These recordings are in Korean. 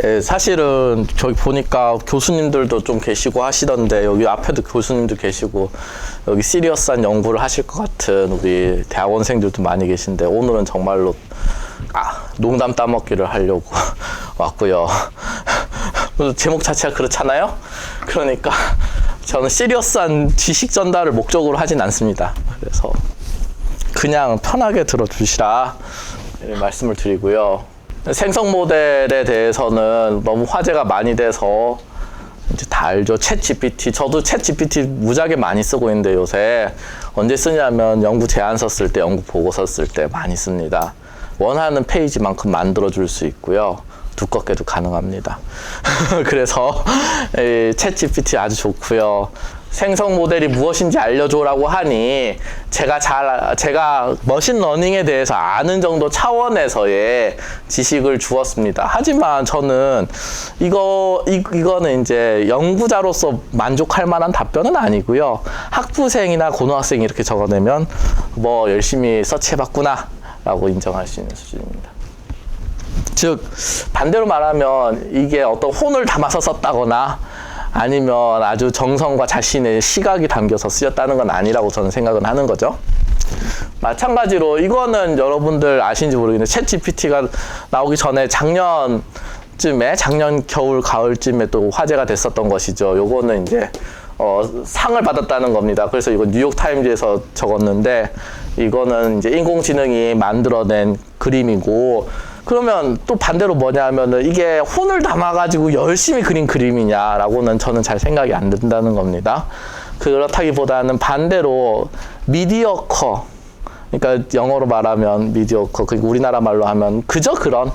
예, 사실은 저기 보니까 교수님들도 좀 계시고 하시던데 여기 앞에도 교수님도 계시고 여기 시리어스한 연구를 하실 것 같은 우리 대학원생들도 많이 계신데 오늘은 정말로 농담 따먹기를 하려고 왔고요. 제목 자체가 그렇잖아요. 그러니까 저는 시리어스한 지식 전달을 목적으로 하진 않습니다. 그래서 그냥 편하게 들어주시라 말씀을 드리고요. 생성 모델에 대해서는 너무 화제가 많이 돼서 이제 다 알죠. 챗GPT. 저도 챗GPT 무지하게 많이 쓰고 있는데 요새 언제 쓰냐면 연구 제안 썼을 때, 연구 보고 썼을 때 많이 씁니다. 원하는 페이지만큼 만들어줄 수 있고요. 두껍게도 가능합니다. 그래서 챗GPT 아주 좋고요. 생성 모델이 무엇인지 알려줘라고 하니 제가 머신러닝에 대해서 아는 정도 차원에서의 지식을 주었습니다. 하지만 저는 이거는 이제 연구자로서 만족할 만한 답변은 아니고요. 학부생이나 고등학생이 이렇게 적어내면 뭐 열심히 서치해봤구나 라고 인정할 수 있는 수준입니다. 즉 반대로 말하면 이게 어떤 혼을 담아서 썼다거나 아니면 아주 정성과 자신의 시각이 담겨서 쓰였다는 건 아니라고 저는 생각은 하는 거죠. 마찬가지로 이거는 여러분들 아시는지 모르겠는데 챗GPT가 나오기 전에 작년 겨울 가을쯤에 또 화제가 됐었던 것이죠. 요거는 이제 상을 받았다는 겁니다. 그래서 이거 뉴욕 타임즈에서 적었는데 이거는 이제 인공지능이 만들어낸 그림이고, 그러면 또 반대로 뭐냐 하면은 이게 혼을 담아가지고 열심히 그린 그림이냐라고는 저는 잘 생각이 안 든다는 겁니다. 그렇다기보다는 반대로 미디어커, 그러니까 영어로 말하면 미디어커, 그리고 우리나라 말로 하면 그저 그런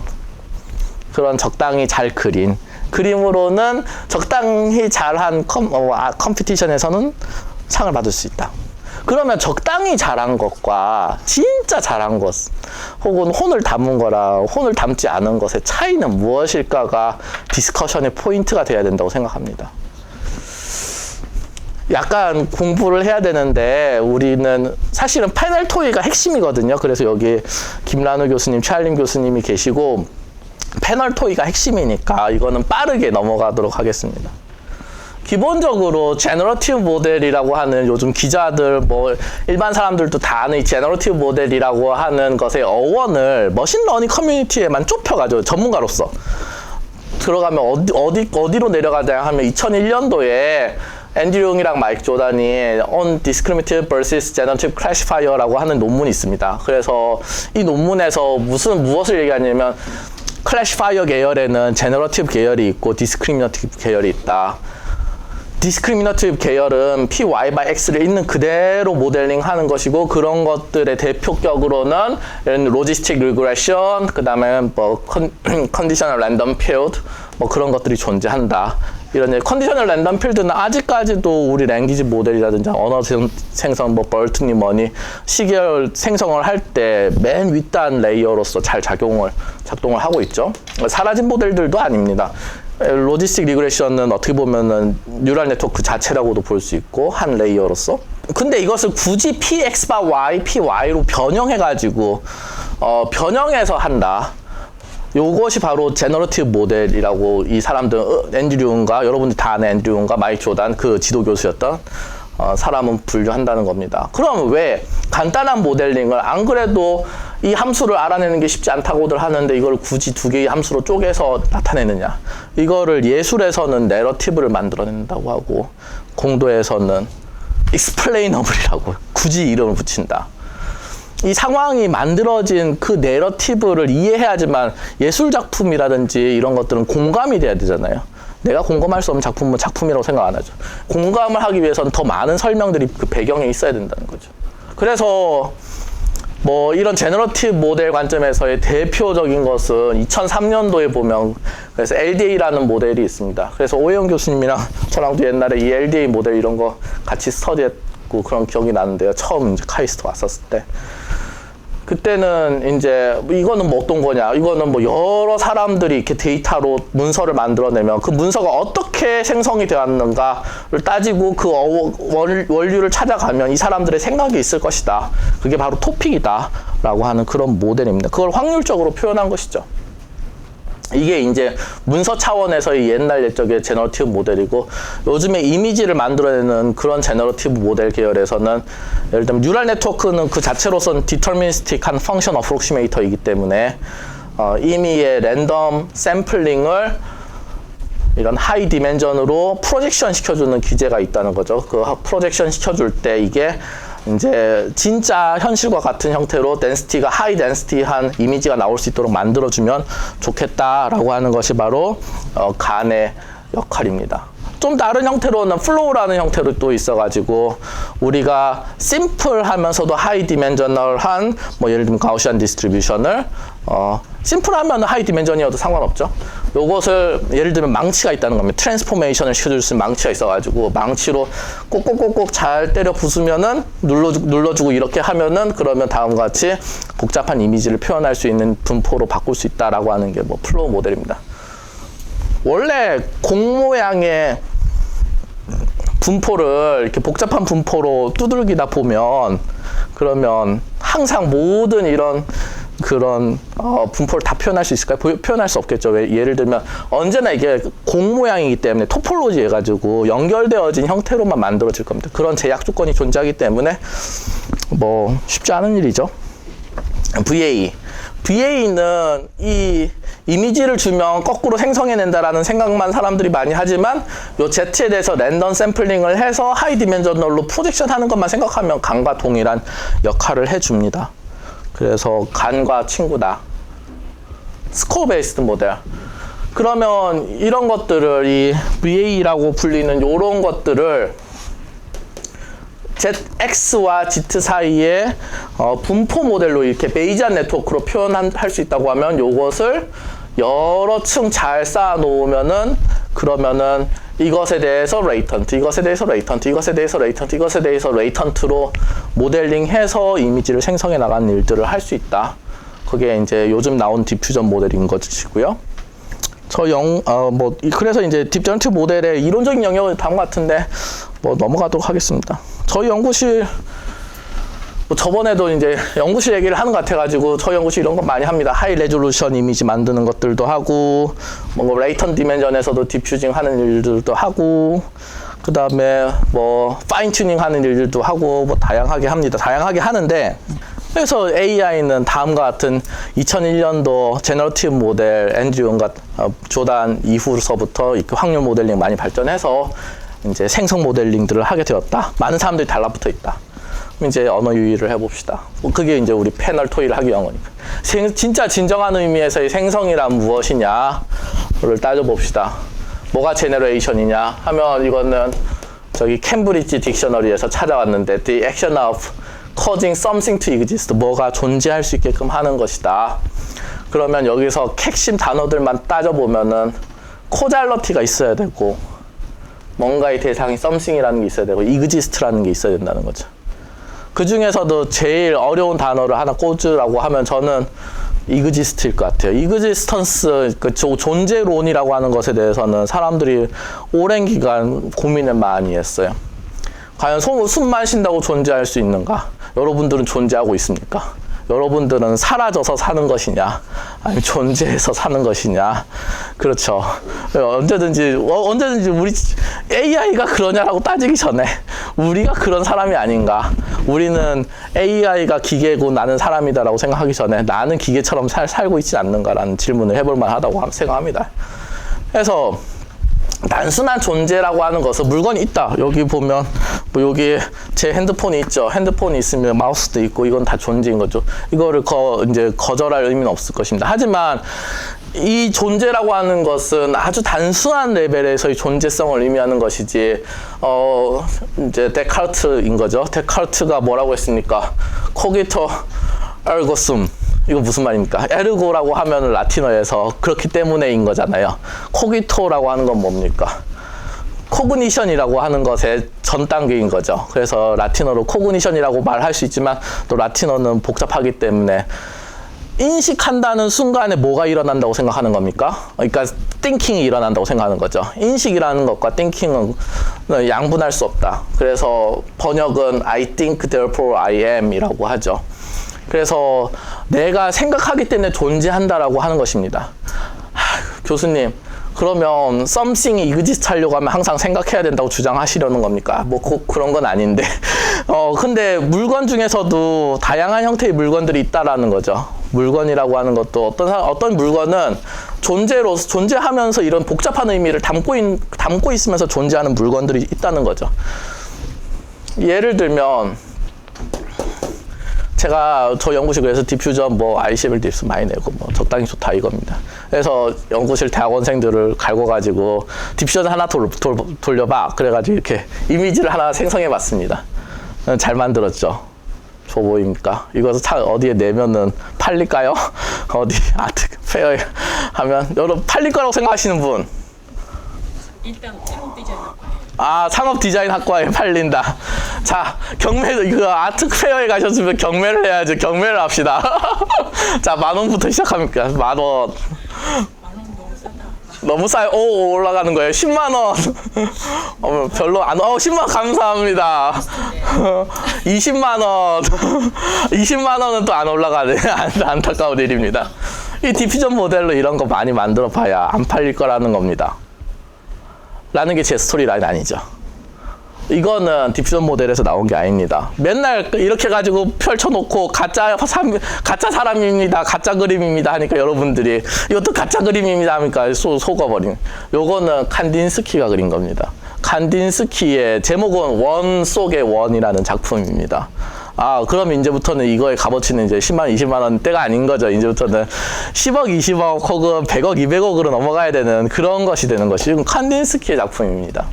적당히 잘 그린 그림으로는 적당히 잘한 컴피티션에서는 상을 받을 수 있다. 그러면 적당히 잘한 것과 진짜 잘한 것 혹은 혼을 담은 거랑 혼을 담지 않은 것의 차이는 무엇일까가 디스커션의 포인트가 돼야 된다고 생각합니다. 약간 공부를 해야 되는데 우리는 사실은 패널 토의가 핵심이거든요. 그래서 여기 김란우 교수님, 최한림 교수님이 계시고 패널 토의가 핵심이니까 이거는 빠르게 넘어가도록 하겠습니다. 기본적으로 제너러티브 모델이라고 하는 요즘 기자들 뭐 일반 사람들도 다 아는 이 제너러티브 모델이라고 하는 것의 어원을 머신러닝 커뮤니티에만 좁혀가지고 전문가로서 들어가면 어디로 내려가냐 하면 2001년도에 앤드류 융이랑 마이크 조단이 On Discriminative vs. Generative Classifier라고 하는 논문이 있습니다. 그래서 이 논문에서 무엇을 얘기하냐면 클래시파이어 계열에는 제너러티브 계열이 있고 디스크리미너티브 계열이 있다. 디스크리미너티브 계열은 PY/X를 있는 그대로 모델링 하는 것이고, 그런 것들의 대표격으로는 로지스틱 리그레션, 그 다음에 뭐 컨디셔널 랜덤 필드, 뭐 그런 것들이 존재한다. 이런 컨디셔널 랜덤 필드는 아직까지도 우리 랭귀지 모델이라든지 언어 생성, 뭐 벌트니 뭐니 시계열 생성을 할 때 맨 윗단 레이어로서 잘 작동을 하고 있죠. 사라진 모델들도 아닙니다. 로지스틱 리그레션은 어떻게 보면은 뉴럴 네트워크 자체라고도 볼 수 있고 한 레이어로서. 근데 이것을 굳이 PX/Y, PY로 변형해가지고 변형해서 한다. 요것이 바로 제너러티브 모델이라고 이 사람들 앤드류 융과 여러분들 다 아는 앤드류 융과 마이크 조단 그 지도 교수였던 사람은 분류한다는 겁니다. 그럼 왜 간단한 모델링을 안 그래도 이 함수를 알아내는 게 쉽지 않다고들 하는데 이걸 굳이 두 개의 함수로 쪼개서 나타내느냐? 이거를 예술에서는 내러티브를 만들어낸다고 하고 공도에서는 explainable이라고 굳이 이름을 붙인다. 이 상황이 만들어진 그 내러티브를 이해해야지만 예술 작품이라든지 이런 것들은 공감이 돼야 되잖아요. 내가 공감할 수 없는 작품은 작품이라고 생각 안 하죠. 공감을 하기 위해서는 더 많은 설명들이 그 배경에 있어야 된다는 거죠. 그래서 뭐 이런 제너러티브 모델 관점에서의 대표적인 것은 2003년도에 보면 그래서 LDA라는 모델이 있습니다. 그래서 오해영 교수님이랑 저랑도 옛날에 이 LDA 모델 이런 거 같이 스터디했고 그런 기억이 나는데요. 처음 이제 카이스트 왔었을 때. 그때는 이제 이거는 뭐 어떤 거냐, 이거는 뭐 여러 사람들이 이렇게 데이터로 문서를 만들어내면 그 문서가 어떻게 생성이 되었는가를 따지고 그 원류를 찾아가면 이 사람들의 생각이 있을 것이다. 그게 바로 토픽이다 라고 하는 그런 모델입니다. 그걸 확률적으로 표현한 것이죠. 이게 이제 문서 차원에서의 옛날 옛적의 제너러티브 모델이고, 요즘에 이미지를 만들어내는 그런 제너러티브 모델 계열에서는 예를 들면 뉴럴 네트워크는 그 자체로선 디터미니스틱한 펑션 어프록시메이터이기 때문에 이미의 랜덤 샘플링을 이런 하이 디멘전으로 프로젝션 시켜주는 기제가 있다는 거죠. 그 프로젝션 시켜줄 때 이게 이제 진짜 현실과 같은 형태로 덴시티가 하이 덴시티한 이미지가 나올 수 있도록 만들어주면 좋겠다라고 하는 것이 바로 간의 역할입니다. 좀 다른 형태로는 플로우라는 형태로 또 있어가지고, 우리가 심플하면서도 하이 디멘저널한 뭐 예를 들면 가우시안 디스트리뷰션을 심플하면 하이 디멘전이어도 상관없죠. 요것을 예를 들면 망치가 있다는 겁니다. 트랜스포메이션을 시켜줄 수 있는 망치가 있어가지고, 망치로 꼭꼭꼭꼭 잘 때려 부수면은 눌러주고 이렇게 하면은, 그러면 다음과 같이 복잡한 이미지를 표현할 수 있는 분포로 바꿀 수 있다라고 하는 게 뭐 플로우 모델입니다. 원래 공 모양의 분포를 이렇게 복잡한 분포로 두들기다 보면, 그러면 항상 모든 이런 그런 분포를 다 표현할 수 있을까요? 표현할 수 없겠죠. 왜? 예를 들면 언제나 이게 공 모양이기 때문에 토폴로지 해가지고 연결되어진 형태로만 만들어질 겁니다. 그런 제약 조건이 존재하기 때문에 뭐 쉽지 않은 일이죠. VA는 이 이미지를 주면 거꾸로 생성해낸다라는 생각만 사람들이 많이 하지만, 요 Z에 대해서 랜덤 샘플링을 해서 하이 디멘저널로 프로젝션 하는 것만 생각하면 간과 동일한 역할을 해줍니다. 그래서 간과 친구다. 스코어 베이스드 모델. 그러면 이런 것들을, 이 VA라고 불리는 이런 것들을 ZX와 Z 사이에 분포 모델로 이렇게 베이지안 네트워크로 표현할 수 있다고 하면, 요것을 여러 층 잘 쌓아 놓으면은, 그러면은 이것에 대해서 레이턴트, 이것에 대해서 레이턴트, 이것에 대해서 레이턴트, 이것에 대해서 레이턴트로 모델링해서 이미지를 생성해 나가는 일들을 할 수 있다. 그게 이제 요즘 나온 디퓨전 모델인 것이고요. 그래서 이제 딥저널티 모델의 이론적인 영역은 다음 같은데 뭐 넘어가도록 하겠습니다. 저희 연구실, 저번에도 이제 연구실 얘기를 하는 것 같아가지고, 저희 연구실 이런 거 많이 합니다. 하이 레졸루션 이미지 만드는 것들도 하고, 뭔가 레이턴 디멘전에서도 디퓨징 하는 일들도 하고, 그 다음에 뭐 파인 튜닝 하는 일들도 하고, 뭐 다양하게 합니다. 다양하게 하는데, 그래서 AI는 다음과 같은 2001년도 제너러티브 모델 앤드류과 조단 이후서부터 확률 모델링 많이 발전해서 이제 생성 모델링들을 하게 되었다. 많은 사람들이 달라붙어 있다. 이제 언어 유희를 해봅시다. 그게 이제 우리 패널 토의를 하기 위한 거니까. 진짜 진정한 의미에서의 생성이란 무엇이냐를 따져봅시다. 뭐가 제너레이션이냐 하면, 이거는 저기 캠브리지 딕셔너리에서 찾아왔는데, the action of causing something to exist, 뭐가 존재할 수 있게끔 하는 것이다. 그러면 여기서 핵심 단어들만 따져보면은 코잘러티가 있어야 되고, 뭔가의 대상이 something이라는 게 있어야 되고, exist라는 게 있어야 된다는 거죠. 그 중에서도 제일 어려운 단어를 하나 꽂으라고 하면 저는 exist일 것 같아요. existence, 그 존재론이라고 하는 것에 대해서는 사람들이 오랜 기간 고민을 많이 했어요. 과연 숨만 쉰다고 존재할 수 있는가? 여러분들은 존재하고 있습니까? 여러분들은 사라져서 사는 것이냐, 아니면 존재해서 사는 것이냐. 그렇죠. 언제든지 우리 AI가 그러냐라고 따지기 전에 우리가 그런 사람이 아닌가, 우리는 AI가 기계고 나는 사람이다라고 생각하기 전에 나는 기계처럼 살고 있지 않는가라는 질문을 해볼 만하다고 생각합니다. 그래서 단순한 존재라고 하는 것은 물건이 있다. 여기 보면 뭐 여기 제 핸드폰이 있죠. 핸드폰이 있으면 마우스도 있고, 이건 다 존재인 거죠. 이거를 이제 거절할 의미는 없을 것입니다. 하지만 이 존재라고 하는 것은 아주 단순한 레벨에서의 존재성을 의미하는 것이지, 이제 데카르트인 거죠. 데카르트가 뭐라고 했습니까? 코기토 에르고 숨. 이거 무슨 말입니까? 에르고라고 하면 라틴어에서 그렇기 때문에인 거잖아요. 코기토라고 하는 건 뭡니까? 코그니션이라고 하는 것의 전 단계인 거죠. 그래서 라틴어로 코그니션이라고 말할 수 있지만, 또 라틴어는 복잡하기 때문에 인식한다는 순간에 뭐가 일어난다고 생각하는 겁니까? 그러니까 thinking이 일어난다고 생각하는 거죠. 인식이라는 것과 thinking은 양분할 수 없다. 그래서 번역은 I think therefore I am 이라고 하죠. 그래서 내가 생각하기 때문에 존재한다라고 하는 것입니다. 교수님, 그러면 something이 exist 하려고 하면 항상 생각해야 된다고 주장하시려는 겁니까? 뭐 꼭 그런 건 아닌데. 근데 물건 중에서도 다양한 형태의 물건들이 있다라는 거죠. 물건이라고 하는 것도 어떤 물건은 존재하면서 이런 복잡한 의미를 담고 있으면서 존재하는 물건들이 있다는 거죠. 예를 들면 제가 저 연구실 그래서 디퓨전 뭐 ICL 딥스 많이 내고 뭐 적당히 좋다 이겁니다. 그래서 연구실 대학원생들을 갈궈가지고 디퓨전 하나 돌려봐. 그래가지고 이렇게 이미지를 하나 생성해 봤습니다. 잘 만들었죠. 좋아 보입니까? 이것을 어디에 내면은 팔릴까요? 어디 아트 페어에 하면 여러분 팔릴 거라고 생각하시는 분? 일단 창업 디자인 상업 디자인 학과에 팔린다. 자, 아트 페어에 가셨으면 경매를 해야죠. 경매를 합시다. 자, 10,000원부터 시작합니까? 10,000원. 10,000원 너무 싸다. 너무 싸요. 오, 올라가는 거예요. 100,000원. 별로 안, 10만 감사합니다. 200,000원. 200,000원은 또 안 올라가네. 안타까운 일입니다. 이 디퓨전 모델로 이런 거 많이 만들어 봐야 안 팔릴 거라는 겁니다. 라는 게 제 스토리라인 아니죠. 이거는 디퓨전 모델에서 나온 게 아닙니다. 맨날 이렇게 가지고 펼쳐놓고 가짜 사람입니다. 가짜 그림입니다. 하니까 여러분들이 이것도 가짜 그림입니다. 하니까 속아버린. 요거는 칸딘스키가 그린 겁니다. 칸딘스키의 제목은 원 속의 원이라는 작품입니다. 그럼 이제부터는 이거의 값어치는 이제 10만, 20만 원대가 아닌 거죠. 이제부터는 10억, 20억 혹은 100억, 200억으로 넘어가야 되는 그런 것이 되는 것이 칸딘스키의 작품입니다.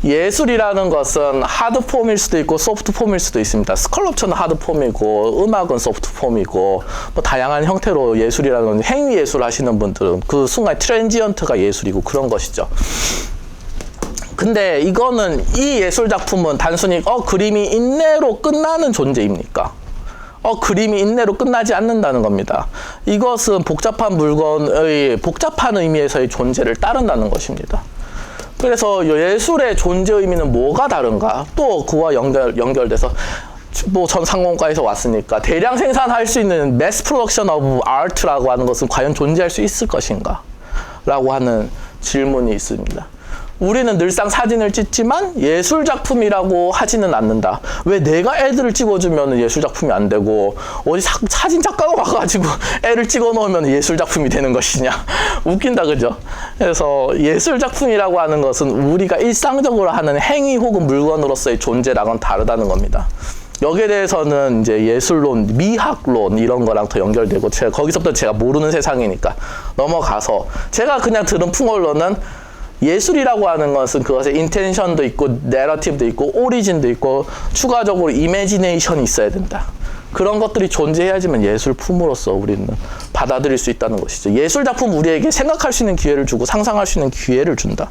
예술이라는 것은 하드폼일 수도 있고 소프트폼일 수도 있습니다. 스컬럽처는 하드폼이고 음악은 소프트폼이고 뭐 다양한 형태로 예술이라는 건 행위 예술 하시는 분들은 그 순간 트랜지언트가 예술이고 그런 것이죠. 근데 이거는 이 예술 작품은 단순히 그림이 인내로 끝나는 존재입니까? 그림이 인내로 끝나지 않는다는 겁니다. 이것은 복잡한 물건의 복잡한 의미에서의 존재를 따른다는 것입니다. 그래서 예술의 존재 의미는 뭐가 다른가? 또 그와 연결돼서 뭐 전 상공과에서 왔으니까 대량 생산할 수 있는 매스 프로덕션 오브 아트라고 하는 것은 과연 존재할 수 있을 것인가? 라고 하는 질문이 있습니다. 우리는 늘상 사진을 찍지만 예술 작품이라고 하지는 않는다. 왜 내가 애들을 찍어주면 예술 작품이 안 되고 어디 사진 작가가 와가지고 애를 찍어 놓으면 예술 작품이 되는 것이냐? 웃긴다, 그죠? 그래서 예술 작품이라고 하는 것은 우리가 일상적으로 하는 행위 혹은 물건으로서의 존재랑은 다르다는 겁니다. 여기에 대해서는 이제 예술론, 미학론 이런 거랑 더 연결되고 거기서부터 제가 모르는 세상이니까 넘어가서 제가 그냥 들은 풍월로는 예술이라고 하는 것은 그것에 인텐션도 있고 내러티브도 있고 오리진도 있고 추가적으로 이미지네이션이 있어야 된다. 그런 것들이 존재해야지만 예술품으로서 우리는 받아들일 수 있다는 것이죠. 예술 작품 우리에게 생각할 수 있는 기회를 주고 상상할 수 있는 기회를 준다.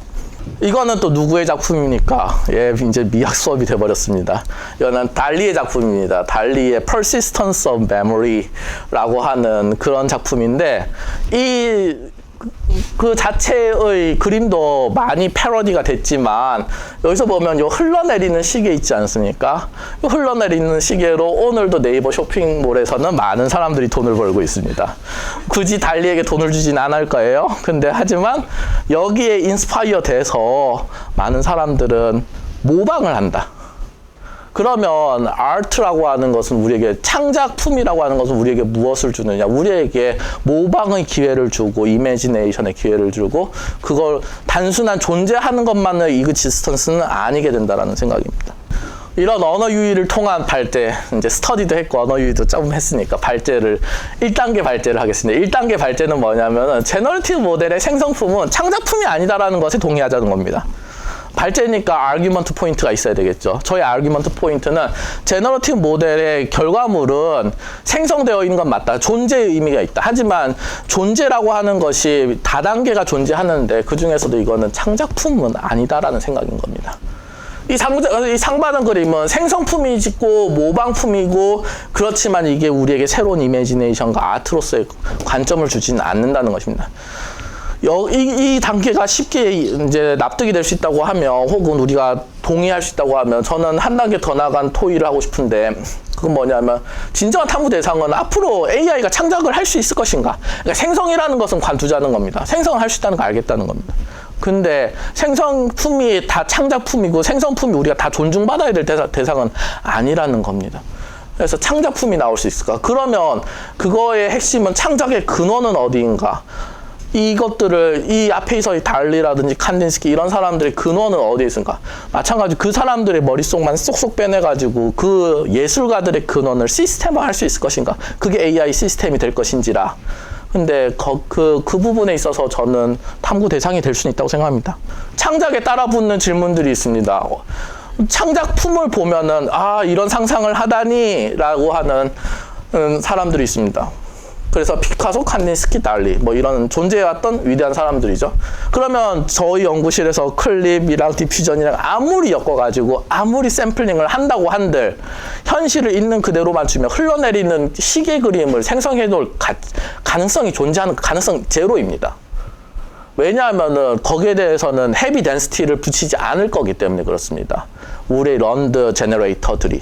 이거는 또 누구의 작품입니까? 이제 미학 수업이 돼버렸습니다. 이거는 달리의 작품입니다. 달리의 Persistence of Memory라고 하는 그런 작품인데 그 자체의 그림도 많이 패러디가 됐지만 여기서 보면 요 흘러내리는 시계 있지 않습니까? 요 흘러내리는 시계로 오늘도 네이버 쇼핑몰에서는 많은 사람들이 돈을 벌고 있습니다. 굳이 달리에게 돈을 주진 않을 거예요. 근데 하지만 여기에 인스파이어 돼서 많은 사람들은 모방을 한다. 그러면 아트라고 하는 것은 우리에게 창작품이라고 하는 것은 우리에게 무엇을 주느냐? 우리에게 모방의 기회를 주고 이미지네이션의 기회를 주고 그걸 단순한 존재하는 것만의 이그지스턴스는 아니게 된다라는 생각입니다. 이런 언어 유희를 통한 발제, 이제 스터디도 했고 언어 유희도 조금 했으니까 1단계 발제를 하겠습니다. 1단계 발제는 뭐냐면은 제너러티브 모델의 생성품은 창작품이 아니다라는 것에 동의하자는 겁니다. 발제니까 아규먼트 포인트가 있어야 되겠죠. 저희 아규먼트 포인트는 제너러티브 모델의 결과물은 생성되어 있는 건 맞다. 존재의 의미가 있다. 하지만 존재라고 하는 것이 다단계가 존재하는데 그 중에서도 이거는 창작품은 아니다라는 생각인 겁니다. 이 상받은 그림은 생성품이고 모방품이고 그렇지만 이게 우리에게 새로운 이미지네이션과 아트로서의 관점을 주지는 않는다는 것입니다. 이 단계가 쉽게 이제 납득이 될 수 있다고 하면, 혹은 우리가 동의할 수 있다고 하면, 저는 한 단계 더 나간 토의를 하고 싶은데, 그건 뭐냐면, 진정한 탐구 대상은 앞으로 AI가 창작을 할 수 있을 것인가. 그러니까 생성이라는 것은 관두자는 겁니다. 생성을 할 수 있다는 걸 알겠다는 겁니다. 근데 생성품이 다 창작품이고, 생성품이 우리가 다 존중받아야 될 대상은 아니라는 겁니다. 그래서 창작품이 나올 수 있을까? 그러면 그거의 핵심은, 창작의 근원은 어디인가? 이것들을, 이 앞에 있어의 달리라든지 칸딘스키 이런 사람들의 근원은 어디에 있을까? 마찬가지로 그 사람들의 머릿속만 쏙쏙 빼내가지고 그 예술가들의 근원을 시스템화할 수 있을 것인가? 그게 AI 시스템이 될 것인지라. 근데 그 부분에 있어서 저는 탐구 대상이 될 수는 있다고 생각합니다. 창작에 따라붙는 질문들이 있습니다. 창작품을 보면은, 아, 이런 상상을 하다니 라고 하는 사람들이 있습니다. 그래서 피카소, 칸딘스키, 달리 뭐 이런 존재해왔던 위대한 사람들이죠. 그러면 저희 연구실에서 클립이랑 디퓨전이랑 아무리 엮어가지고 아무리 샘플링을 한다고 한들, 현실을 있는 그대로만 주면 흘러내리는 시계 그림을 생성해 놓을 가능성이 존재하는 가능성 제로입니다. 왜냐하면은 거기에 대해서는 헤비 덴시티를 붙이지 않을 거기 때문에 그렇습니다. 우리 런드 제너레이터들이.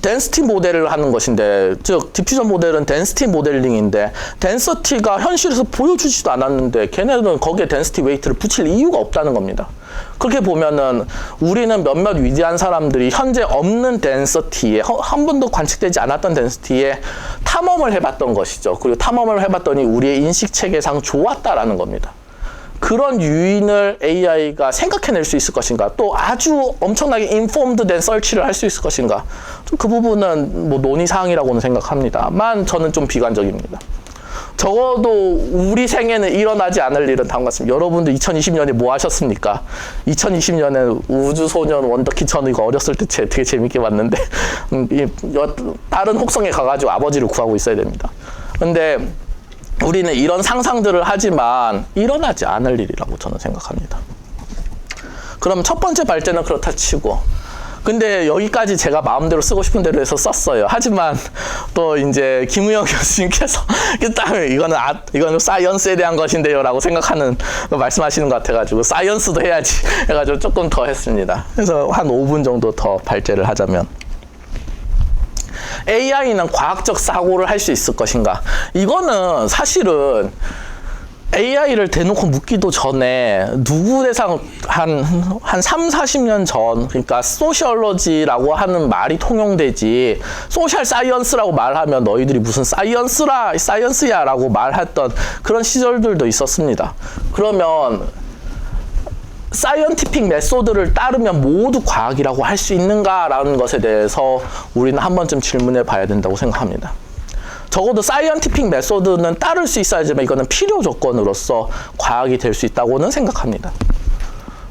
덴시티 모델을 하는 것인데, 즉 디퓨전 모델은 덴시티 모델링인데, 덴시티가 현실에서 보여주지도 않았는데 걔네들은 거기에 덴시티 웨이트를 붙일 이유가 없다는 겁니다. 그렇게 보면은 우리는 몇몇 위대한 사람들이 현재 없는 덴시티에, 한 번도 관측되지 않았던 덴시티에 탐험을 해봤던 것이죠. 그리고 탐험을 해봤더니 우리의 인식체계상 좋았다라는 겁니다. 그런 유인을 AI가 생각해낼 수 있을 것인가, 또 아주 엄청나게 인폼드된 설치를 할 수 있을 것인가, 좀 그 부분은 뭐 논의사항이라고는 생각합니다만 저는 좀 비관적입니다. 적어도 우리 생에는 일어나지 않을 일은 다음 같습니다. 여러분들 2020년에 뭐 하셨습니까? 2020년에 우주소년 원더키, 저는 이거 어렸을 때 되게 재밌게 봤는데 다른 혹성에 가가지고 아버지를 구하고 있어야 됩니다. 근데 우리는 이런 상상들을 하지만 일어나지 않을 일이라고 저는 생각합니다. 그럼 첫 번째 발제는 그렇다 치고, 근데 여기까지 제가 마음대로 쓰고 싶은 대로 해서 썼어요. 하지만 또 이제 김우영 교수님께서 이거는 사이언스에 대한 것인데요 라고 생각하는 말씀하시는 것 같아가지고, 사이언스도 해야지 해가지고 조금 더 했습니다. 그래서 한 5분 정도 더 발제를 하자면, AI는 과학적 사고를 할 수 있을 것인가? 이거는 사실은 AI를 대놓고 묻기도 전에 누구 대상 한 3, 40년 전, 그러니까 소시얼로지라고 하는 말이 통용되지, 소셜 사이언스라고 말하면 너희들이 무슨 사이언스야 라고 말했던 그런 시절들도 있었습니다. 그러면 사이언티픽 메소드를 따르면 모두 과학이라고 할 수 있는가라는 것에 대해서 우리는 한 번쯤 질문해 봐야 된다고 생각합니다. 적어도 사이언티픽 메소드는 따를 수 있어야지만 이거는 필요 조건으로서 과학이 될 수 있다고는 생각합니다.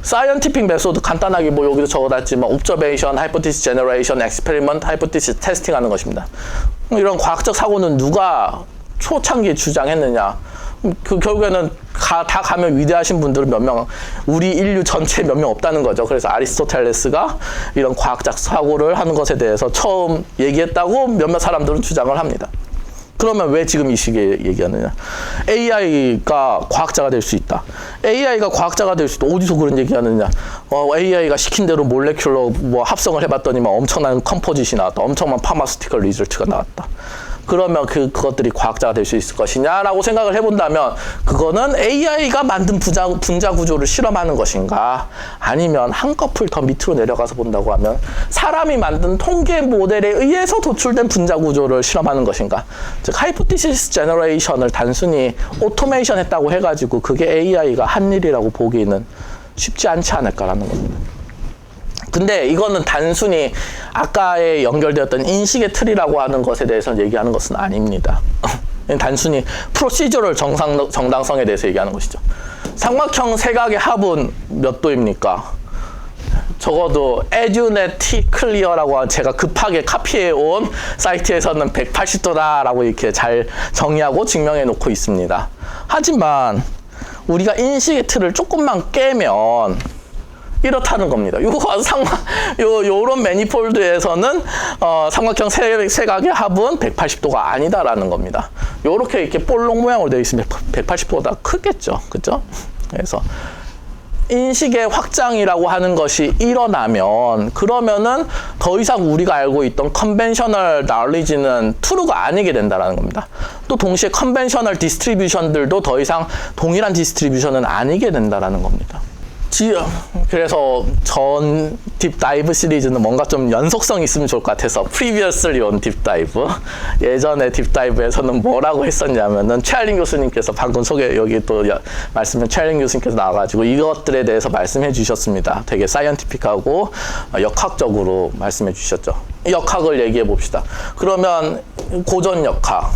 사이언티픽 메소드 간단하게 뭐 여기도 적어놨지만 옵저베이션, 하이포티시스 제너레이션, 엑스페리먼트, 하이포티시스 테스팅 하는 것입니다. 이런 과학적 사고는 누가 초창기에 주장했느냐? 그 결국에는 다 가면 위대하신 분들은 몇 명, 우리 인류 전체에 몇 명 없다는 거죠. 그래서 아리스토텔레스가 이런 과학적 사고를 하는 것에 대해서 처음 얘기했다고 몇몇 사람들은 주장을 합니다. 그러면 왜 지금 이 시기에 얘기하느냐? AI가 과학자가 될 수 있다. AI가 과학자가 될 수 있다. 어디서 그런 얘기하느냐? AI가 시킨 대로 몰레큘러 뭐 합성을 해봤더니만 엄청난 컴포짓이 나왔다. 엄청난 파마스티컬 리절트가 나왔다. 그러면 그것들이 과학자가 될 수 있을 것이냐라고 생각을 해본다면, 그거는 AI가 만든 분자 구조를 실험하는 것인가, 아니면 한꺼풀 더 밑으로 내려가서 본다고 하면 사람이 만든 통계 모델에 의해서 도출된 분자 구조를 실험하는 것인가. 즉 하이포티시스 제너레이션을 단순히 오토메이션 했다고 해가지고 그게 AI가 한 일이라고 보기는 쉽지 않지 않을까라는 겁니다. 근데 이거는 단순히 아까에 연결되었던 인식의 틀이라고 하는 것에 대해서 얘기하는 것은 아닙니다. 단순히 프로시저럴 정당성에 대해서 얘기하는 것이죠. 삼각형 세각의 합은 몇 도입니까? 적어도 에듀네티 클리어라고 제가 급하게 카피해 온 사이트에서는 180도다라고 이렇게 잘 정의하고 증명해 놓고 있습니다. 하지만 우리가 인식의 틀을 조금만 깨면 이렇다는 겁니다. 요런 매니폴드에서는 삼각형 세각의 합은 180도가 아니다라는 겁니다. 요렇게 이렇게 볼록 모양으로 되어 있으면 180도보다 크겠죠. 그죠? 그래서 인식의 확장이라고 하는 것이 일어나면 그러면은 더 이상 우리가 알고 있던 컨벤셔널 나올리지는 true가 아니게 된다는 겁니다. 또 동시에 컨벤셔널 디스트리뷰션들도 더 이상 동일한 디스트리뷰션은 아니게 된다는 겁니다. 그래서 전 딥다이브 시리즈는 뭔가 좀 연속성이 있으면 좋을 것 같아서 Previously on 딥다이브, 예전에 딥다이브에서는 뭐라고 했었냐면은 최할린 교수님께서 방금 여기 또 말씀은 최할린 교수님께서 나와가지고 이것들에 대해서 말씀해 주셨습니다. 되게 사이언티픽하고 역학적으로 말씀해 주셨죠. 역학을 얘기해 봅시다. 그러면 고전 역학,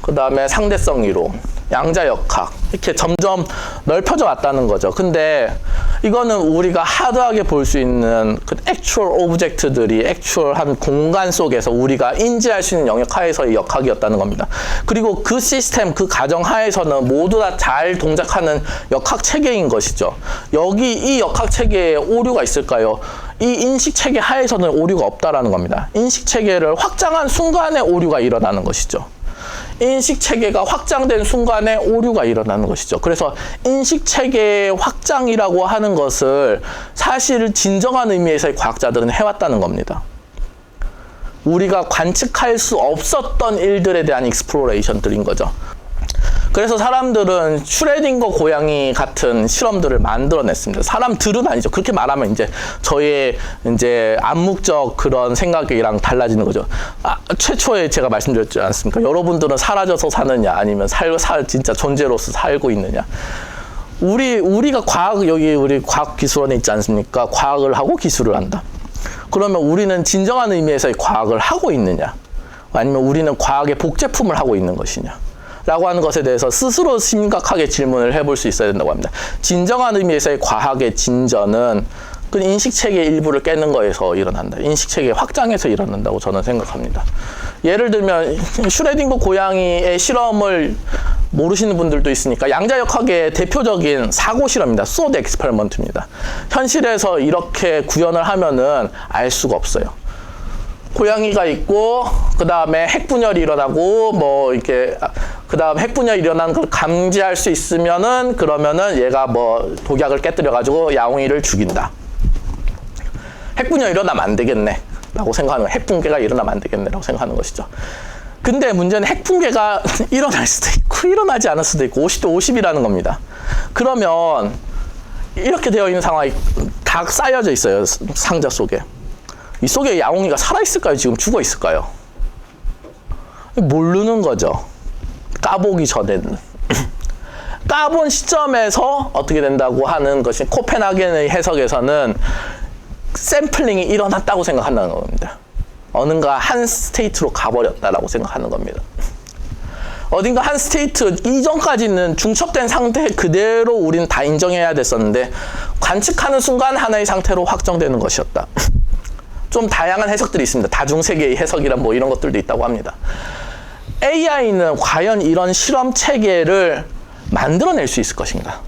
그 다음에 상대성 이론, 양자역학 이렇게 점점 넓혀져 왔다는 거죠. 근데 이거는 우리가 하드하게 볼 수 있는 그 액츄얼 오브젝트들이 액츄얼한 공간 속에서 우리가 인지할 수 있는 영역 하에서의 역학이었다는 겁니다. 그리고 그 시스템, 그 가정 하에서는 모두 다 잘 동작하는 역학 체계인 것이죠. 여기 이 역학 체계에 오류가 있을까요? 이 인식 체계 하에서는 오류가 없다라는 겁니다. 인식 체계를 확장한 순간에 오류가 일어나는 것이죠. 인식 체계가 확장된 순간에 오류가 일어나는 것이죠. 그래서 인식 체계의 확장이라고 하는 것을 사실 진정한 의미에서의 과학자들은 해왔다는 겁니다. 우리가 관측할 수 없었던 일들에 대한 익스플로레이션들인 거죠. 그래서 사람들은 슈레딩거 고양이 같은 실험들을 만들어냈습니다. 사람들은 아니죠. 그렇게 말하면 이제 저의 이제 암묵적 그런 생각이랑 달라지는 거죠. 최초에 제가 말씀드렸지 않습니까? 여러분들은 사라져서 사느냐 아니면 진짜 존재로서 살고 있느냐. 우리가 여기 우리 과학기술원에 있지 않습니까? 과학을 하고 기술을 한다. 그러면 우리는 진정한 의미에서의 과학을 하고 있느냐? 아니면 우리는 과학의 복제품을 하고 있는 것이냐? 라고 하는 것에 대해서 스스로 심각하게 질문을 해볼 수 있어야 된다고 합니다. 진정한 의미에서의 과학의 진전은 그 인식체계의 일부를 깨는 거에서 일어난다. 인식체계의 확장에서 일어난다고 저는 생각합니다. 예를 들면 슈레딩거 고양이의 실험을 모르시는 분들도 있으니까 양자역학의 대표적인 사고 실험입니다. 소드 엑스페리먼트입니다. 현실에서 이렇게 구현을 하면은 알 수가 없어요. 고양이가 있고 그 다음에 핵분열이 일어나고 뭐 이렇게 그 다음 핵분열이 일어나는 걸 감지할 수 있으면은 그러면은 얘가 뭐 독약을 깨뜨려 가지고 야옹이를 죽인다. 핵분열이 일어나면 안 되겠네 라고 생각하는 거예요. 핵붕괴가 일어나면 안 되겠네 라고 생각하는 것이죠. 근데 문제는 핵붕괴가 일어날 수도 있고 일어나지 않을 수도 있고 50대 50이라는 겁니다. 그러면 이렇게 되어 있는 상황이 다 쌓여져 있어요. 상자 속에. 이 속에 야옹이가 살아있을까요? 지금 죽어있을까요? 모르는 거죠. 까보기 전에는. 까본 시점에서 어떻게 된다고 하는 것이 코펜하겐의 해석에서는 샘플링이 일어났다고 생각한다는 겁니다. 어딘가 한 스테이트로 가버렸다라고 생각하는 겁니다. 어딘가 한 스테이트 이전까지는 중첩된 상태 그대로 우리는 다 인정해야 됐었는데 관측하는 순간 하나의 상태로 확정되는 것이었다. 좀 다양한 해석들이 있습니다. 다중세계의 해석이란 뭐 이런 것들도 있다고 합니다. AI는 과연 이런 실험 체계를 만들어낼 수 있을 것인가?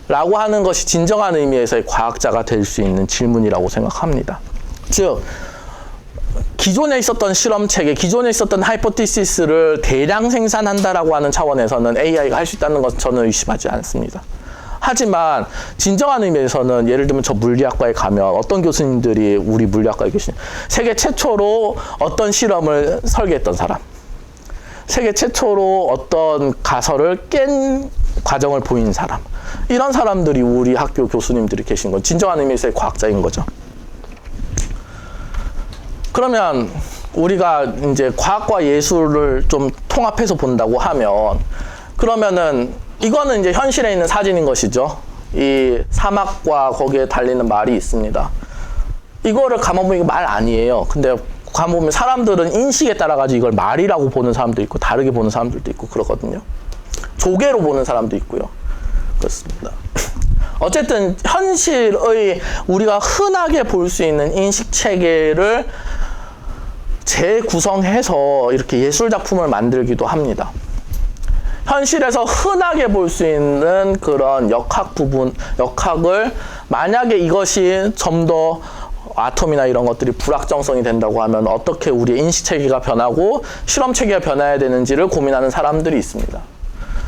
라고 하는 것이 진정한 의미에서의 과학자가 될 수 있는 질문이라고 생각합니다. 즉, 기존에 있었던 실험 체계, 기존에 있었던 하이포티시스를 대량 생산한다라고 하는 차원에서는 AI가 할 수 있다는 것은 저는 의심하지 않습니다. 하지만 진정한 의미에서는 예를 들면 저 물리학과에 가면 어떤 교수님들이 우리 물리학과에 계신 세계 최초로 어떤 실험을 설계했던 사람, 세계 최초로 어떤 가설을 깬 과정을 보인 사람, 이런 사람들이 우리 학교 교수님들이 계신 건 진정한 의미에서의 과학자인 거죠. 그러면 우리가 이제 과학과 예술을 좀 통합해서 본다고 하면 그러면은 이거는 이제 현실에 있는 사진인 것이죠. 이 사막과 거기에 달리는 말이 있습니다. 이거를 가만보면 이거 말 아니에요. 근데 가만보면 사람들은 인식에 따라 가지고 이걸 말이라고 보는 사람도 있고 다르게 보는 사람들도 있고 그렇거든요. 조개로 보는 사람도 있고요. 그렇습니다. 어쨌든 현실의 우리가 흔하게 볼 수 있는 인식 체계를 재구성해서 이렇게 예술 작품을 만들기도 합니다. 현실에서 흔하게 볼 수 있는 그런 역학을 만약에 이것이 좀 더 아톰이나 이런 것들이 불확정성이 된다고 하면 어떻게 우리의 인식체계가 변하고 실험체계가 변해야 되는지를 고민하는 사람들이 있습니다.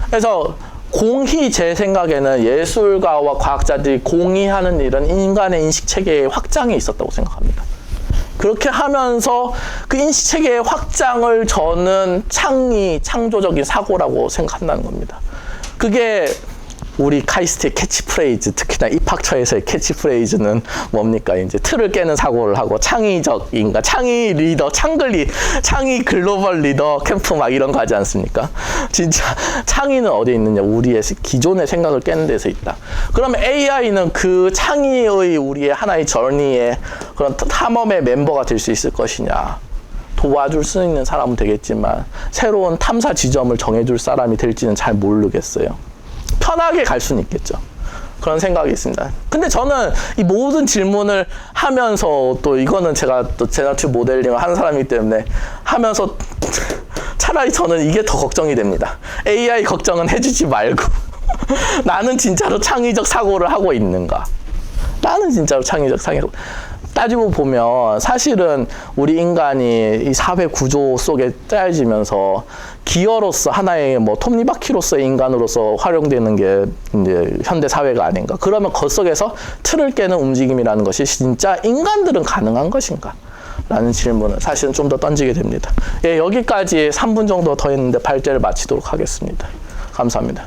그래서 공히 제 생각에는 예술가와 과학자들이 공히하는 일은 인간의 인식체계의 확장이 있었다고 생각합니다. 그렇게 하면서 그 인식체계의 확장을 저는 창조적인 사고라고 생각한다는 겁니다. 그게 우리 카이스트의 캐치프레이즈, 특히나 입학처에서의 캐치프레이즈는 뭡니까? 이제 틀을 깨는 사고를 하고 창의적인가, 창의 리더, 창의 글로벌 리더 캠프 막 이런 거 하지 않습니까? 진짜 창의는 어디에 있느냐? 우리의 기존의 생각을 깨는 데서 있다. 그러면 AI는 그 창의의 우리의 하나의 저니의 그런 탐험의 멤버가 될 수 있을 것이냐? 도와줄 수 있는 사람은 되겠지만 새로운 탐사 지점을 정해줄 사람이 될지는 잘 모르겠어요. 편하게 갈 수는 있겠죠. 그런 생각이 있습니다. 근데 저는 이 모든 질문을 하면서 또 이거는 제가 또 제너티브 모델링을 하는 사람이기 때문에 하면서 차라리 저는 이게 더 걱정이 됩니다. AI 걱정은 해주지 말고 나는 진짜로 창의적 사고를 하고 있는가? 나는 진짜로 창의적 사고. 따지고 보면 사실은 우리 인간이 이 사회 구조 속에 짜여지면서 기어로서 하나의 뭐 톱니바퀴로서의 인간으로서 활용되는 게 이제 현대 사회가 아닌가. 그러면 그 속에서 틀을 깨는 움직임이라는 것이 진짜 인간들은 가능한 것인가? 라는 질문을 사실은 좀 더 던지게 됩니다. 예, 여기까지 3분 정도 더 했는데 발제를 마치도록 하겠습니다. 감사합니다.